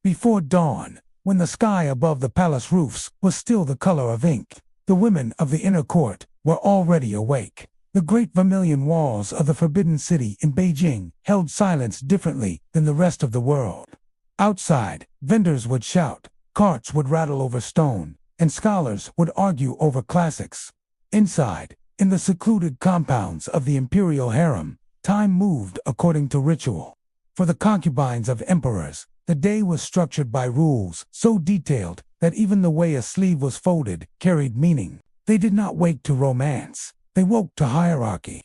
Before dawn, when the sky above the palace roofs was still the color of ink, the women of the inner court were already awake. The great vermilion walls of the Forbidden City in Beijing held silence differently than the rest of the world. Outside, vendors would shout, carts would rattle over stone, and scholars would argue over classics. Inside, in the secluded compounds of the Imperial harem, time moved according to ritual. For the concubines of emperors, the day was structured by rules so detailed that even the way a sleeve was folded carried meaning. They did not wake to romance. They woke to hierarchy.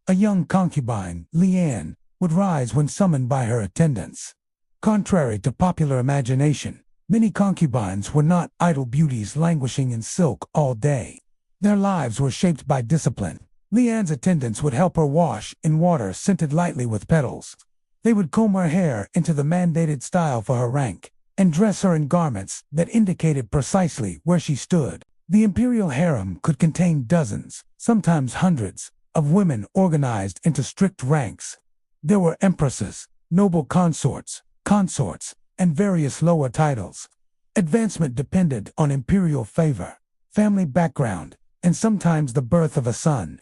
A young concubine, Lian, would rise when summoned by her attendants. Contrary to popular imagination, many concubines were not idle beauties languishing in silk all day. Their lives were shaped by discipline. Lian's attendants would help her wash in water scented lightly with petals. They would comb her hair into the mandated style for her rank, and dress her in garments that indicated precisely where she stood. The imperial harem could contain dozens, sometimes hundreds, of women organized into strict ranks. There were empresses, noble consorts, and various lower titles. Advancement depended on imperial favor, family background, and sometimes the birth of a son.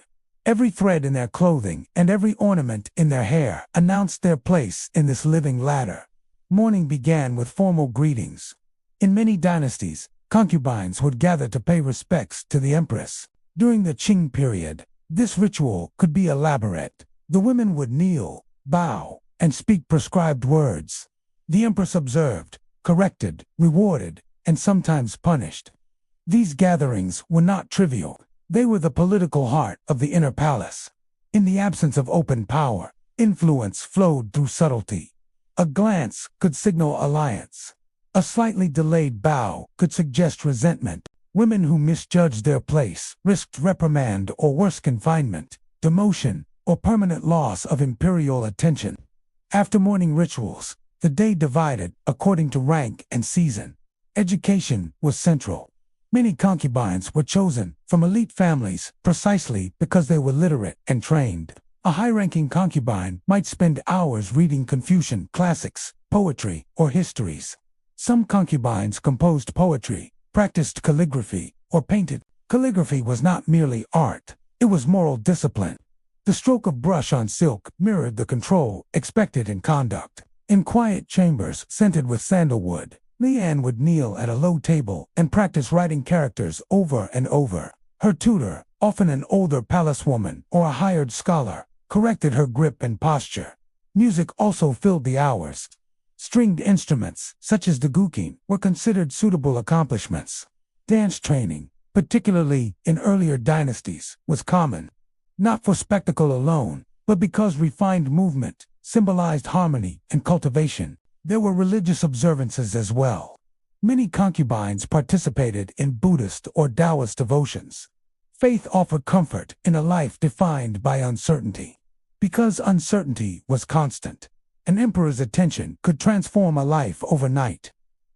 Every thread in their clothing and every ornament in their hair announced their place in this living ladder. Morning began with formal greetings. In many dynasties, concubines would gather to pay respects to the empress. During the Qing period, this ritual could be elaborate. The women would kneel, bow, and speak prescribed words. The empress observed, corrected, rewarded, and sometimes punished. These gatherings were not trivial. They were the political heart of the inner palace. In the absence of open power, influence flowed through subtlety. A glance could signal alliance. A slightly delayed bow could suggest resentment. Women who misjudged their place risked reprimand or worse confinement, demotion, or permanent loss of imperial attention. After morning rituals, the day divided according to rank and season. Education was central. Many concubines were chosen from elite families precisely because they were literate and trained. A high-ranking concubine might spend hours reading Confucian classics, poetry, or histories. Some concubines composed poetry, practiced calligraphy, or painted. Calligraphy was not merely art, it was moral discipline. The stroke of brush on silk mirrored the control expected in conduct. In quiet chambers scented with sandalwood, Lian would kneel at a low table and practice writing characters over and over. Her tutor, often an older palace woman or a hired scholar, corrected her grip and posture. Music also filled the hours. Stringed instruments, such as the guqin, were considered suitable accomplishments. Dance training, particularly in earlier dynasties, was common. Not for spectacle alone, but because refined movement symbolized harmony and cultivation. There were religious observances as well. Many concubines participated in Buddhist or Taoist devotions. Faith offered comfort in a life defined by uncertainty. Because uncertainty was constant, an emperor's attention could transform a life overnight.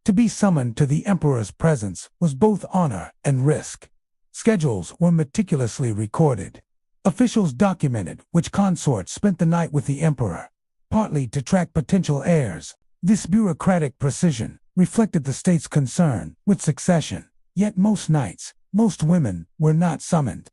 To be summoned to the emperor's presence was both honor and risk. Schedules were meticulously recorded. Officials documented which consorts spent the night with the emperor, partly to track potential heirs. This bureaucratic precision reflected the state's concern with succession. Yet most nights, most women were not summoned.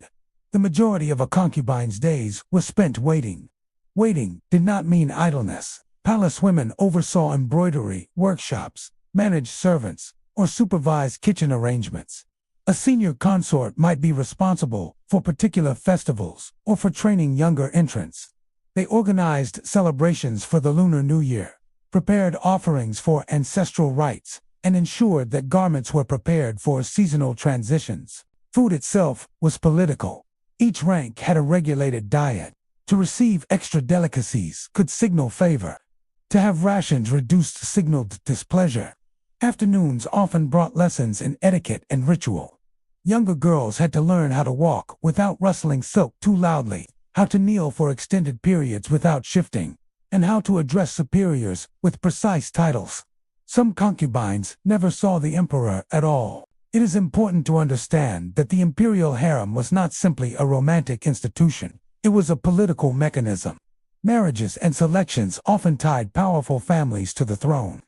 The majority of a concubine's days were spent waiting. Waiting did not mean idleness. Palace women oversaw embroidery workshops, managed servants, or supervised kitchen arrangements. A senior consort might be responsible for particular festivals or for training younger entrants. They organized celebrations for the Lunar New Year, prepared offerings for ancestral rites, and ensured that garments were prepared for seasonal transitions. Food itself was political. Each rank had a regulated diet. To receive extra delicacies could signal favor. To have rations reduced signaled displeasure. Afternoons often brought lessons in etiquette and ritual. Younger girls had to learn how to walk without rustling silk too loudly, how to kneel for extended periods without shifting, and how to address superiors with precise titles. Some concubines never saw the emperor at all. It is important to understand that the imperial harem was not simply a romantic institution. It was a political mechanism. Marriages and selections often tied powerful families to the throne.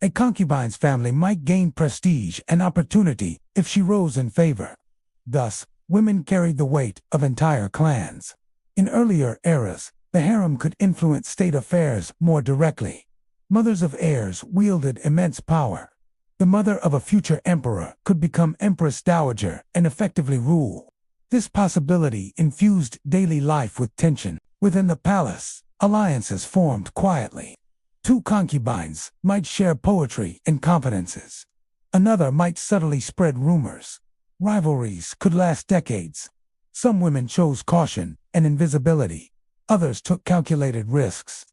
A concubine's family might gain prestige and opportunity if she rose in favor. Thus, women carried the weight of entire clans. In earlier eras, the harem could influence state affairs more directly. Mothers of heirs wielded immense power. The mother of a future emperor could become empress dowager and effectively rule. This possibility infused daily life with tension. Within the palace, alliances formed quietly. Two concubines might share poetry and confidences. Another might subtly spread rumors. Rivalries could last decades. Some women chose caution and invisibility. Others took calculated risks.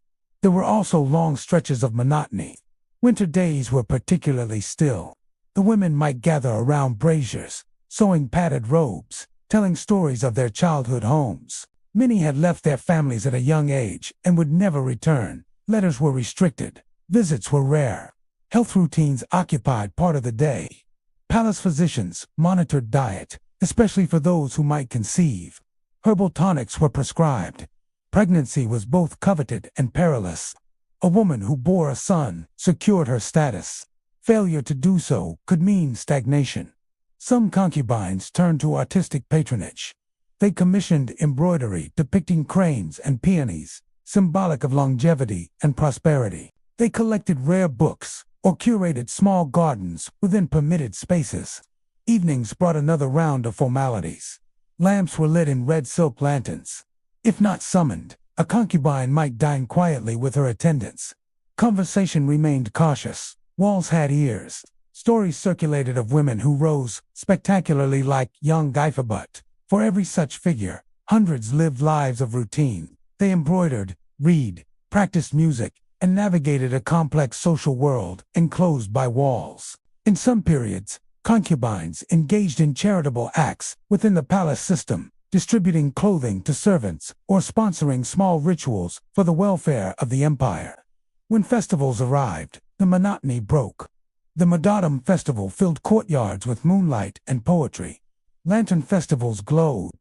There were also long stretches of monotony. Winter days were particularly still. The women might gather around braziers, sewing padded robes, telling stories of their childhood homes. Many had left their families at a young age and would never return. Letters were restricted. Visits were rare. Health routines occupied part of the day. Palace physicians monitored diet, especially for those who might conceive. Herbal tonics were prescribed. Pregnancy was both coveted and perilous. A woman who bore a son secured her status. Failure to do so could mean stagnation. Some concubines turned to artistic patronage. They commissioned embroidery depicting cranes and peonies, symbolic of longevity and prosperity. They collected rare books or curated small gardens within permitted spaces. Evenings brought another round of formalities. Lamps were lit in red silk lanterns. If not summoned, a concubine might dine quietly with her attendants. Conversation remained cautious. Walls had ears. Stories circulated of women who rose spectacularly like young Geifabut. For every such figure, hundreds lived lives of routine. They embroidered, read, practiced music, and navigated a complex social world enclosed by walls. In some periods, concubines engaged in charitable acts within the palace system, distributing clothing to servants or sponsoring small rituals for the welfare of the empire. When festivals arrived, the monotony broke. The Madatam festival filled courtyards with moonlight and poetry. Lantern festivals glowed.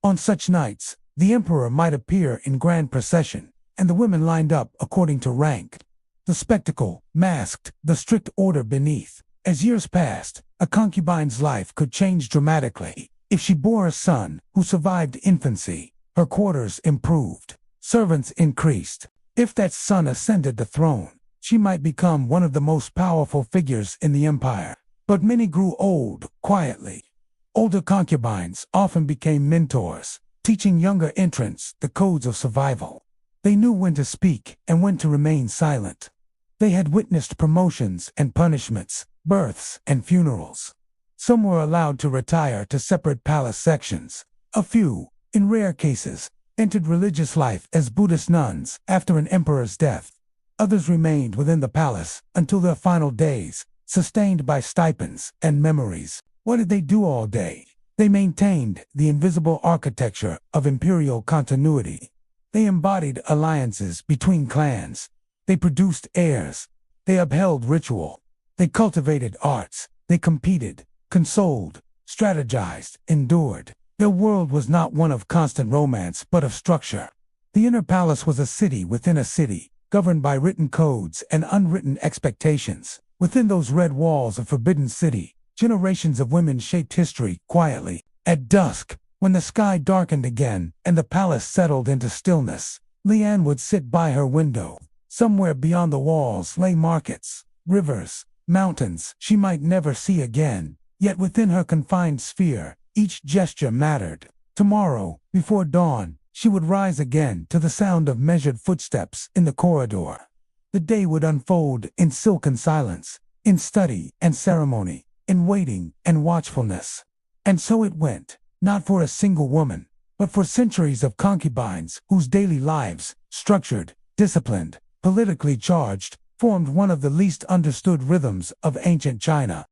On such nights, the emperor might appear in grand procession, and the women lined up according to rank. The spectacle masked the strict order beneath. As years passed, a concubine's life could change dramatically. If she bore a son who survived infancy, her quarters improved. Servants increased. If that son ascended the throne, she might become one of the most powerful figures in the empire. But many grew old, quietly. Older concubines often became mentors, teaching younger entrants the codes of survival. They knew when to speak and when to remain silent. They had witnessed promotions and punishments, births and funerals. Some were allowed to retire to separate palace sections. A few, in rare cases, entered religious life as Buddhist nuns after an emperor's death. Others remained within the palace until their final days, sustained by stipends and memories. What did they do all day? They maintained the invisible architecture of imperial continuity. They embodied alliances between clans. They produced heirs. They upheld ritual. They cultivated arts. They competed, consoled, strategized, endured. Their world was not one of constant romance but of structure. The inner palace was a city within a city, governed by written codes and unwritten expectations. Within those red walls of Forbidden City, generations of women shaped history quietly. At dusk, when the sky darkened again and the palace settled into stillness, Liane would sit by her window. Somewhere beyond the walls lay markets, rivers, mountains she might never see again. Yet within her confined sphere, each gesture mattered. Tomorrow, before dawn, she would rise again to the sound of measured footsteps in the corridor. The day would unfold in silken silence, in study and ceremony, in waiting and watchfulness. And so it went, not for a single woman, but for centuries of concubines whose daily lives, structured, disciplined, politically charged, formed one of the least understood rhythms of ancient China.